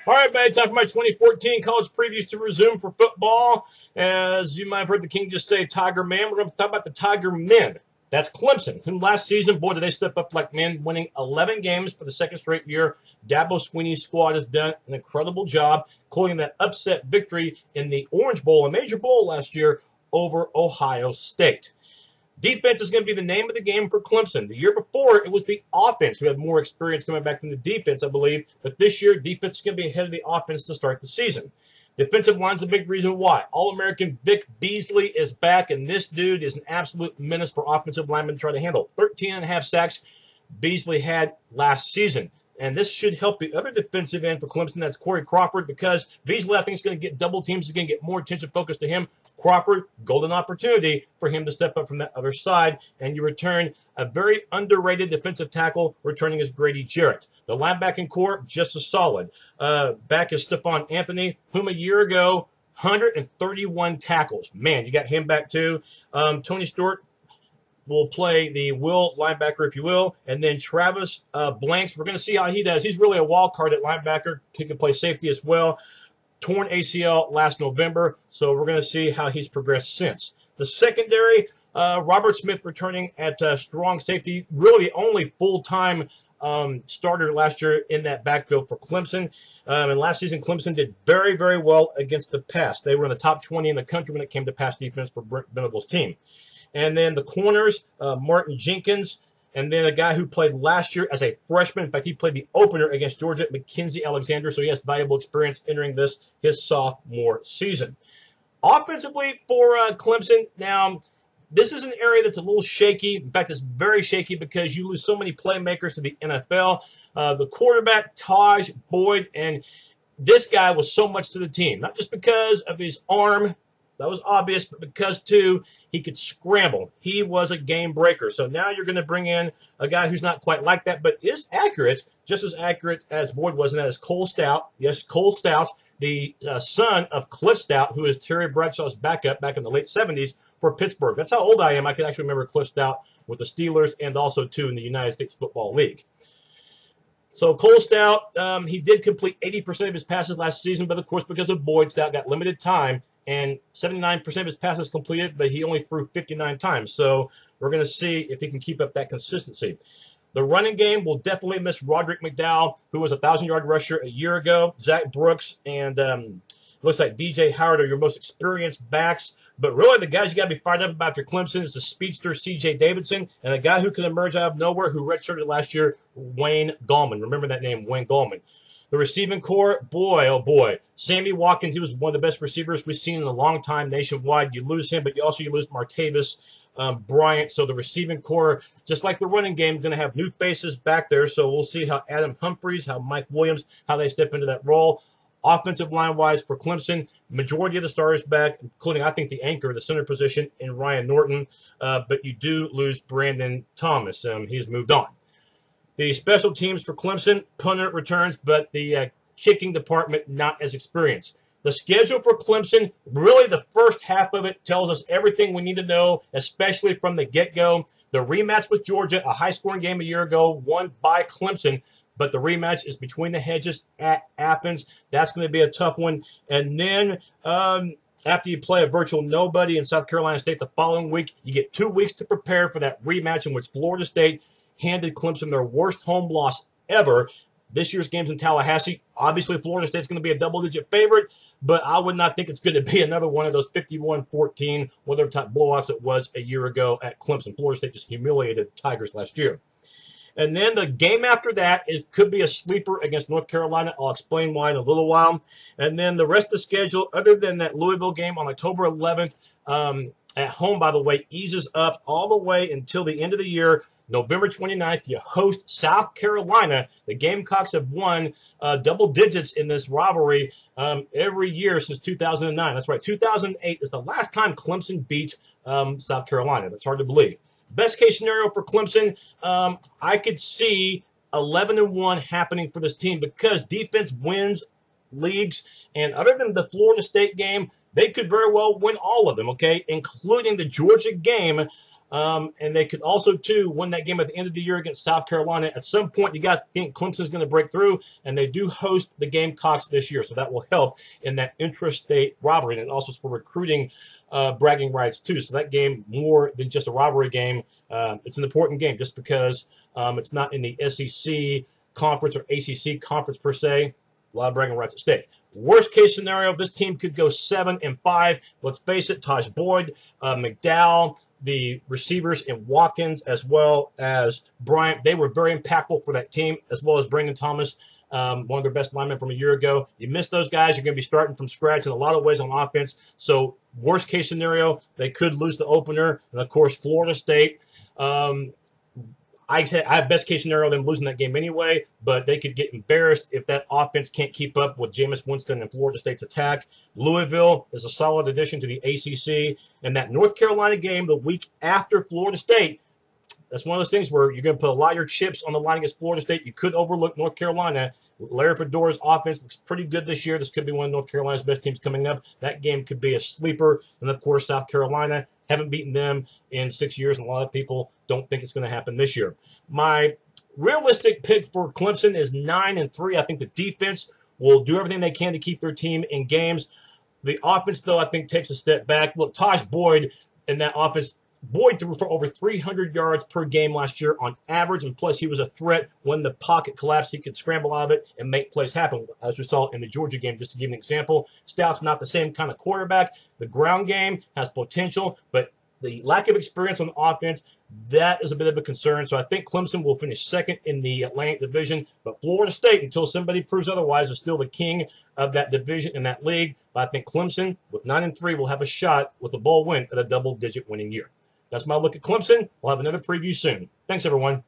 All right, man, time for my 2014 college previews to resume for football. As you might have heard the King just say, Tiger Man. We're going to talk about the Tiger Men. That's Clemson, whom last season, boy, did they step up like men, winning 11 games for the second straight year. Dabo Sweeney's squad has done an incredible job, including that upset victory in the Orange Bowl, a major bowl last year, over Ohio State. Defense is going to be the name of the game for Clemson. The year before, it was the offense who had more experience coming back from the defense, I believe. But this year, defense is going to be ahead of the offense to start the season. Defensive line's a big reason why. All-American Vic Beasley is back, and this dude is an absolute menace for offensive linemen to try to handle. 13.5 sacks Beasley had last season. And this should help the other defensive end for Clemson. That's Corey Crawford, because Beasley, I think, is going to get double teams. He's going to get more attention focused to him. Crawford, golden opportunity for him to step up from that other side. And you return a very underrated defensive tackle, returning as Grady Jarrett. The linebacking core, just as solid. Back is Stephone Anthony, whom a year ago, 131 tackles. Man, you got him back too. Tony Stewart will play the will linebacker, if you will. And then Travis Blanks, we're going to see how he does. He's really a wild card at linebacker. He can play safety as well. Torn ACL last November, so we're going to see how he's progressed since. The secondary, Robert Smith returning at strong safety, really the only full-time starter last year in that backfield for Clemson. And last season, Clemson did very, very well against the pass. They were in the top 20 in the country when it came to pass defense for Brent Venables' team. And then the corners, Martin Jenkins, and then a guy who played last year as a freshman. In fact, he played the opener against Georgia, Mackenzie Alexander, so he has valuable experience entering his sophomore season. Offensively for Clemson, now, this is an area that's a little shaky. In fact, it's very shaky because you lose so many playmakers to the NFL. The quarterback, Tahj, Boyd, and this guy was so much to the team, not just because of his arm. That was obvious, but because, too, he could scramble. He was a game breaker. So now you're going to bring in a guy who's not quite like that, but is accurate, just as accurate as Boyd was, and that is Cole Stout. Yes, Cole Stout, the son of Cliff Stout, who is Terry Bradshaw's backup back in the late 70s for Pittsburgh. That's how old I am. I can actually remember Cliff Stout with the Steelers and also, too, in the United States Football League. So Cole Stout, he did complete 80% of his passes last season, but, of course, because of Boyd, Stout got limited time. And 79% of his passes completed, but he only threw 59 times. So we're going to see if he can keep up that consistency. The running game will definitely miss Roderick McDowell, who was a 1,000-yard rusher a year ago. Zach Brooks and looks like DJ Howard are your most experienced backs. But really, the guys you got to be fired up about for Clemson is the speedster C.J. Davidson and a guy who can emerge out of nowhere who redshirted last year, Wayne Gallman. Remember that name, Wayne Gallman. The receiving core, boy, oh boy. Sammy Watkins, he was one of the best receivers we've seen in a long time nationwide. You lose him, but you lose Martavis Bryant. So the receiving core, just like the running game, is going to have new faces back there. So we'll see how Adam Humphries, how Mike Williams, how they step into that role. Offensive line-wise for Clemson, majority of the starters back, including, I think, the anchor, the center position in Ryan Norton. But you do lose Brandon Thomas. He's moved on. The special teams for Clemson, punter returns, but the kicking department not as experienced. The schedule for Clemson, really the first half of it tells us everything we need to know, especially from the get-go. The rematch with Georgia, a high-scoring game a year ago, won by Clemson, but the rematch is between the hedges at Athens. That's going to be a tough one. And then after you play a virtual nobody in South Carolina State the following week, you get 2 weeks to prepare for that rematch in which Florida State handed Clemson their worst home loss ever. This year's game's in Tallahassee. Obviously, Florida State's going to be a double-digit favorite, but I would not think it's going to be another one of those 51-14, whatever type blowouts it was a year ago at Clemson. Florida State just humiliated the Tigers last year. And then the game after that, it could be a sleeper against North Carolina. I'll explain why in a little while. And then the rest of the schedule, other than that Louisville game on October 11th, at home, by the way, eases up all the way until the end of the year. November 29th, you host South Carolina. The Gamecocks have won double digits in this rivalry every year since 2009. That's right, 2008 is the last time Clemson beat South Carolina. That's hard to believe. Best case scenario for Clemson, I could see 11-1 happening for this team because defense wins leagues. And other than the Florida State game, they could very well win all of them, okay, including the Georgia game. And they could also, too, win that game at the end of the year against South Carolina. At some point, you got to think Clemson's going to break through, and they do host the Gamecocks this year, so that will help in that intrastate rivalry, and also for recruiting bragging rights, too. So that game, more than just a rivalry game, it's an important game just because it's not in the SEC conference or ACC conference per se. A lot of bragging rights at stake. Worst case scenario, this team could go 7-5. Let's face it, Tahj Boyd, McDowell, the receivers in Watkins, as well as Bryant, they were very impactful for that team, as well as Brandon Thomas, one of their best linemen from a year ago. You miss those guys, you're going to be starting from scratch in a lot of ways on offense. So worst case scenario, they could lose the opener. And, of course, Florida State. I have best case scenario them losing that game anyway, but they could get embarrassed if that offense can't keep up with Jameis Winston and Florida State's attack. Louisville is a solid addition to the ACC, and that North Carolina game the week after Florida State, that's one of those things where you're going to put a lot of your chips on the line against Florida State. You could overlook North Carolina. Larry Fedora's offense looks pretty good this year. This could be one of North Carolina's best teams coming up. That game could be a sleeper. And, of course, South Carolina, haven't beaten them in 6 years, and a lot of people don't think it's going to happen this year. My realistic pick for Clemson is 9-3. I think the defense will do everything they can to keep their team in games. The offense, though, I think takes a step back. Look, Tahj Boyd in that offense, Boyd threw for over 300 yards per game last year on average, and plus he was a threat when the pocket collapsed. He could scramble out of it and make plays happen, as we saw in the Georgia game, just to give an example. Stout's not the same kind of quarterback. The ground game has potential, but the lack of experience on the offense, that is a bit of a concern. So I think Clemson will finish second in the Atlantic Division, but Florida State, until somebody proves otherwise, is still the king of that division in that league. But I think Clemson, with 9-3, will have a shot with a bowl win at a double-digit winning year. That's my look at Clemson. We'll have another preview soon. Thanks, everyone.